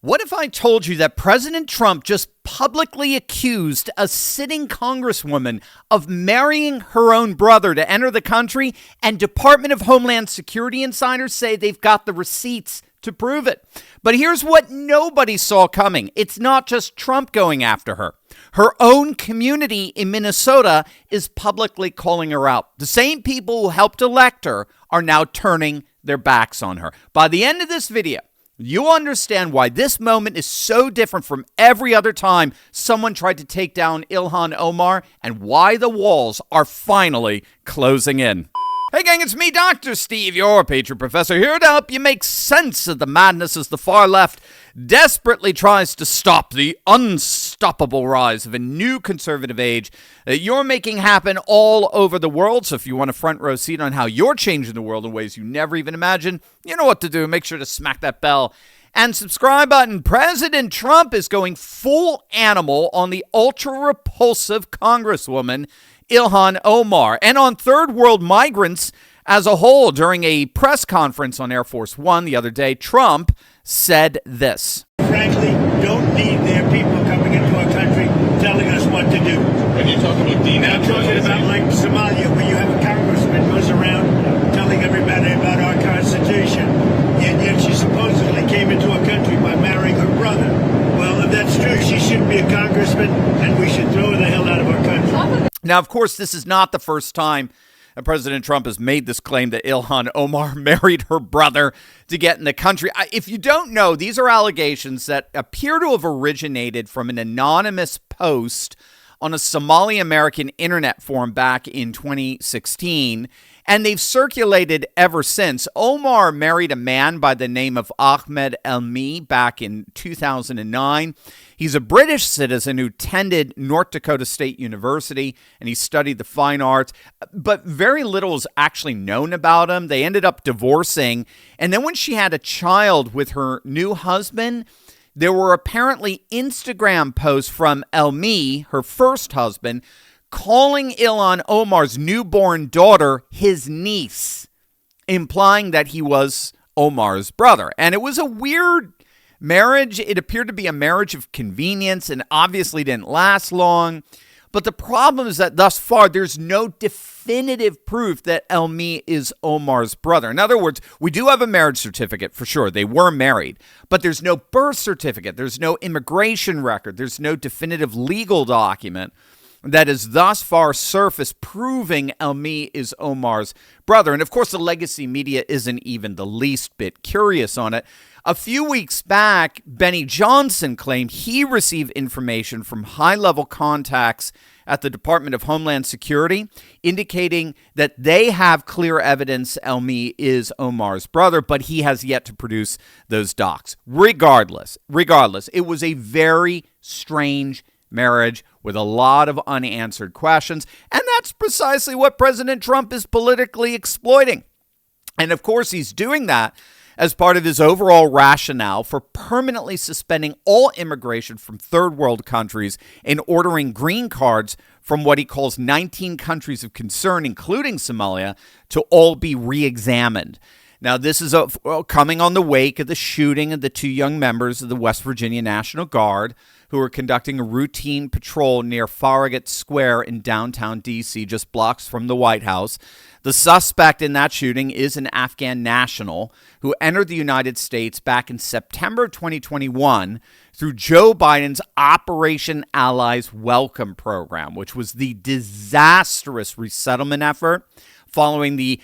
What if I told you that President Trump just publicly accused a sitting congresswoman of marrying her own brother to enter the country, and Department of Homeland Security insiders say they've got the receipts to prove it? But here's what nobody saw coming. It's not just Trump going after her. Her own community in Minnesota is publicly calling her out. The same people who helped elect her are now turning their backs on her. By the end of this video, you understand why this moment is so different from every other time someone tried to take down Ilhan Omar, and why the walls are finally closing in. Hey gang, it's me, Dr. Steve, your Patriot Professor, here to help you make sense of the madness as the far left desperately tries to stop the unstoppable rise of a new conservative age that you're making happen all over the world. So if you want a front row seat on how you're changing the world in ways you never even imagined, you know what to do. Make sure to smack that bell and subscribe button. President Trump is going full animal on the ultra-repulsive Congresswoman Ilhan Omar and on third world migrants as a whole. During a press conference on Air Force One the other day, Trump said this. Frankly, don't need their people coming into our country telling us what to do. And you're talking about I'm talking about like Somalia, where you have a congressman goes around telling everybody about our Constitution, and yet she supposedly came into our country by marrying her brother. Well, if that's true, she shouldn't be a congressman, and we should throw her the hell out of our country. Now, of course, this is not the first time President Trump has made this claim that Ilhan Omar married her brother to get in the country. If you don't know, these are allegations that appear to have originated from an anonymous post on a Somali American internet forum back in 2016, and they've circulated ever since. Omar married a man by the name of Ahmed Elmi back in 2009. He's a British citizen who attended North Dakota State University, and he studied the fine arts, but very little is actually known about him. They ended up divorcing, and then when she had a child with her new husband, there were apparently Instagram posts from Elmi, her first husband, calling Ilhan Omar's newborn daughter his niece, implying that he was Omar's brother. And it was a weird marriage. It appeared to be a marriage of convenience and obviously didn't last long. But the problem is that thus far, there's no definitive proof that Elmi is Omar's brother. In other words, we do have a marriage certificate for sure. They were married, but there's no birth certificate. There's no immigration record. There's no definitive legal document that is thus far surfaced proving Elmi is Omar's brother. And of course, the legacy media isn't even the least bit curious on it. A few weeks back, Benny Johnson claimed he received information from high-level contacts at the Department of Homeland Security, indicating that they have clear evidence Elmi is Omar's brother, but he has yet to produce those docs. Regardless, it was a very strange marriage with a lot of unanswered questions, and that's precisely what President Trump is politically exploiting. And of course, he's doing that as part of his overall rationale for permanently suspending all immigration from third world countries and ordering green cards from what he calls 19 countries of concern, including Somalia, to all be re-examined. Now, this is coming on the wake of the shooting of the two young members of the West Virginia National Guard who were conducting a routine patrol near Farragut Square in downtown D.C., just blocks from the White House. The suspect in that shooting is an Afghan national who entered the United States back in September 2021 through Joe Biden's Operation Allies Welcome program, which was the disastrous resettlement effort following the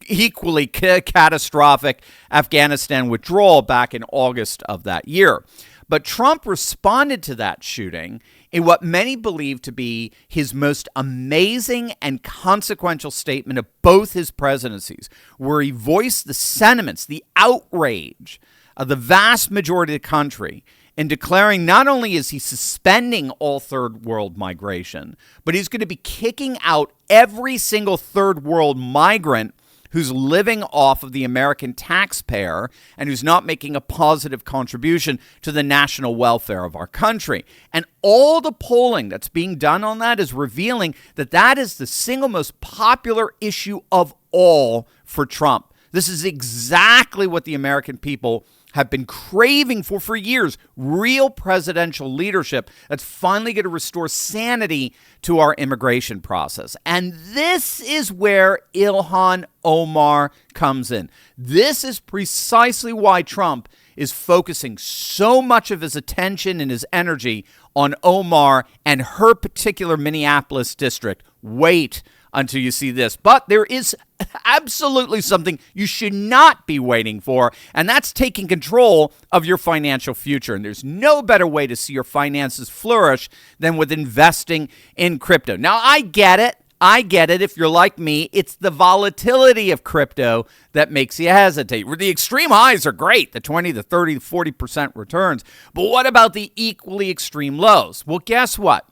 equally catastrophic Afghanistan withdrawal back in August of that year. But Trump responded to that shooting in what many believe to be his most amazing and consequential statement of both his presidencies, where he voiced the sentiments, the outrage of the vast majority of the country in declaring not only is he suspending all third world migration, but he's going to be kicking out every single third world migrant who's living off of the American taxpayer and who's not making a positive contribution to the national welfare of our country. And all the polling that's being done on that is revealing that that is the single most popular issue of all for Trump. This is exactly what the American people have been craving for years, real presidential leadership that's finally going to restore sanity to our immigration process. And this is where Ilhan Omar comes in. This is precisely why Trump is focusing so much of his attention and his energy on Omar and her particular Minneapolis district. Wait until you see this. But there is absolutely something you should not be waiting for, and that's taking control of your financial future. And there's no better way to see your finances flourish than with investing in crypto. Now, I get it. If you're like me, it's the volatility of crypto that makes you hesitate. The extreme highs are great, the 20, the 30, the 40% returns. But what about the equally extreme lows? Well, guess what?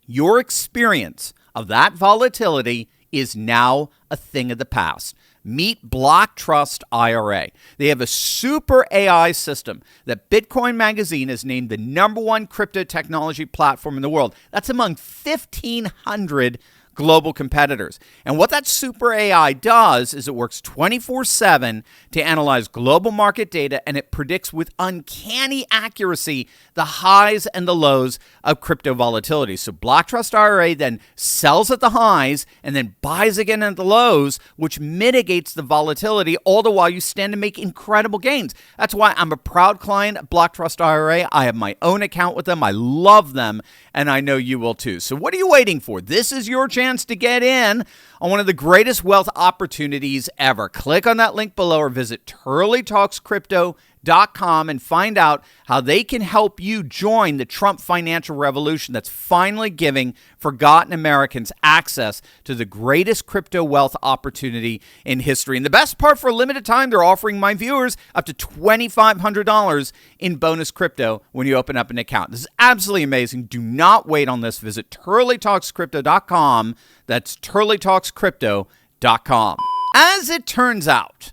Your experience of that volatility is now a thing of the past. Meet Block Trust IRA. They have a super AI system that Bitcoin Magazine has named the #1 crypto technology platform in the world. That's among 1,500 global competitors. And what that super AI does is it works 24/7 to analyze global market data, and it predicts with uncanny accuracy the highs and the lows of crypto volatility. So Block Trust IRA then sells at the highs and then buys again at the lows, which mitigates the volatility, all the while you stand to make incredible gains. That's why I'm a proud client of Block Trust IRA. I have my own account with them. I love them, and I know you will too. So what are you waiting for? This is your chance to get in on one of the greatest wealth opportunities ever. Click on that link below or visit turleytalkscrypto.com and find out how they can help you join the Trump financial revolution that's finally giving forgotten Americans access to the greatest crypto wealth opportunity in history. And the best part, for a limited time, they're offering my viewers up to $2,500 in bonus crypto when you open up an account. This is absolutely amazing. Do not wait on this. Visit turleytalkscrypto.com. That's turleytalkscrypto.com. As it turns out,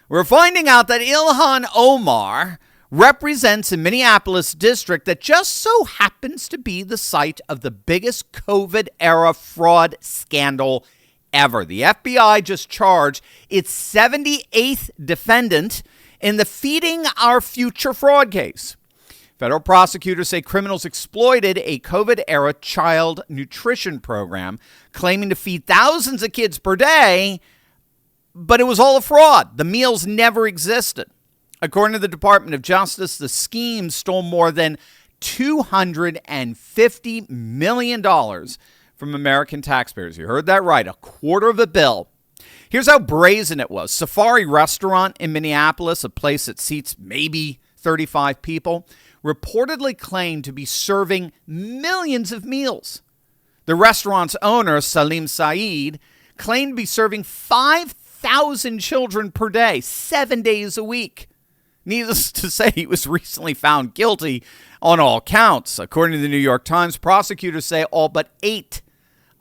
we're finding out that Ilhan Omar represents a Minneapolis district that just so happens to be the site of the biggest COVID-era fraud scandal ever. The FBI just charged its 78th defendant in the Feeding Our Future fraud case. Federal prosecutors say criminals exploited a COVID-era child nutrition program, claiming to feed thousands of kids per day, but it was all a fraud. The meals never existed. According to the Department of Justice, the scheme stole more than $250 million from American taxpayers. You heard that right, $250 million. Here's how brazen it was. Safari Restaurant in Minneapolis, a place that seats maybe 35 people, reportedly claimed to be serving millions of meals. The restaurant's owner, Salim Saeed, claimed to be serving 5,000 children per day, 7 days a week. Needless to say, he was recently found guilty on all counts. According to the New York Times, prosecutors say all but 8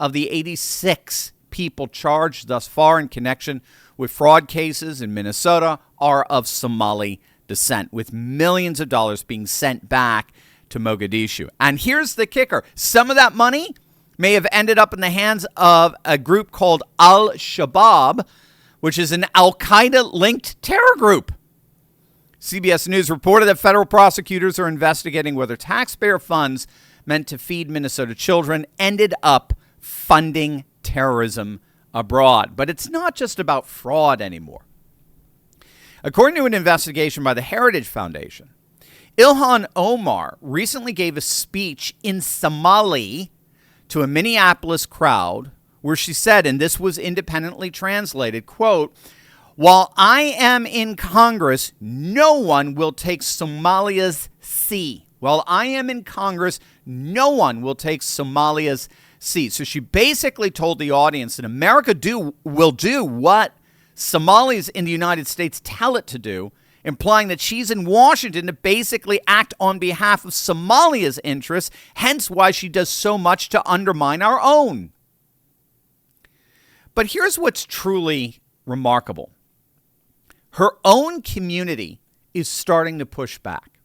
of the 86 people charged thus far in connection with fraud cases in Minnesota are of Somali descent, with millions of dollars being sent back to Mogadishu. And here's the kicker. Some of that money may have ended up in the hands of a group called Al-Shabaab, which is an Al-Qaeda-linked terror group. CBS News reported that federal prosecutors are investigating whether taxpayer funds meant to feed Minnesota children ended up funding terrorism abroad. But it's not just about fraud anymore. According to an investigation by the Heritage Foundation, Ilhan Omar recently gave a speech in Somali to a Minneapolis crowd where she said, and this was independently translated, quote, "While I am in Congress, no one will take Somalia's seat. While I am in Congress, no one will take Somalia's seat." So she basically told the audience that America will do what Somalis in the United States tell it to do, implying that she's in Washington to basically act on behalf of Somalia's interests, hence why she does so much to undermine our own. But here's what's truly remarkable. Her own community is starting to push back.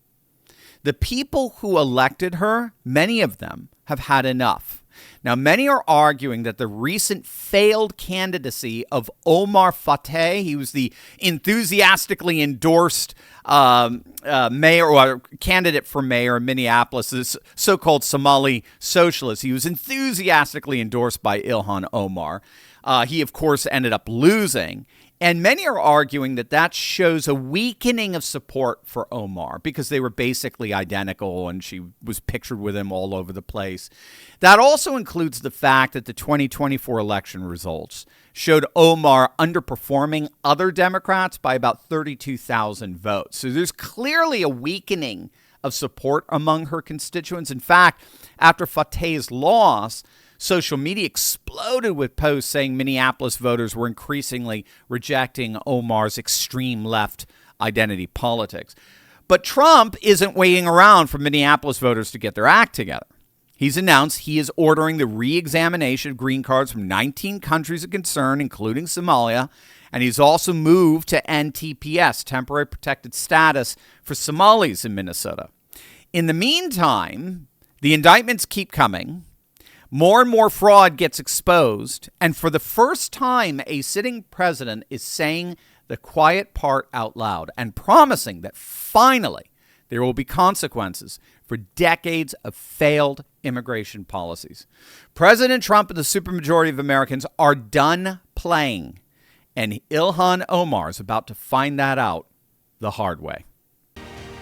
The people who elected her, many of them, have had enough. Now, many are arguing that the recent failed candidacy of Omar Fateh, he was the enthusiastically endorsed mayor or candidate for mayor in Minneapolis, this so-called Somali socialist. He was enthusiastically endorsed by Ilhan Omar. He, of course, ended up losing. And many are arguing that that shows a weakening of support for Omar because they were basically identical and she was pictured with him all over the place. That also includes the fact that the 2024 election results showed Omar underperforming other Democrats by about 32,000 votes. So there's clearly a weakening of support among her constituents. In fact, after Fateh's loss, social media exploded with posts saying Minneapolis voters were increasingly rejecting Omar's extreme left identity politics. But Trump isn't waiting around for Minneapolis voters to get their act together. He's announced he is ordering the re-examination of green cards from 19 countries of concern, including Somalia, and he's also moved to end TPS, temporary protected status, for Somalis in Minnesota. In the meantime, the indictments keep coming. More and more fraud gets exposed, and for the first time, a sitting president is saying the quiet part out loud and promising that finally there will be consequences for decades of failed immigration policies. President Trump and the supermajority of Americans are done playing, and Ilhan Omar is about to find that out the hard way.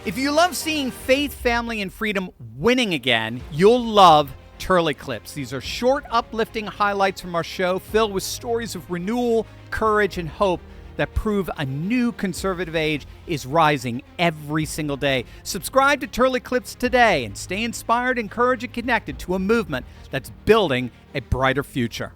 If you love seeing faith, family, and freedom winning again, you'll love Turley Clips. These are short, uplifting highlights from our show filled with stories of renewal, courage, and hope that prove a new conservative age is rising every single day. Subscribe to Turley Clips today and stay inspired, encouraged, and connected to a movement that's building a brighter future.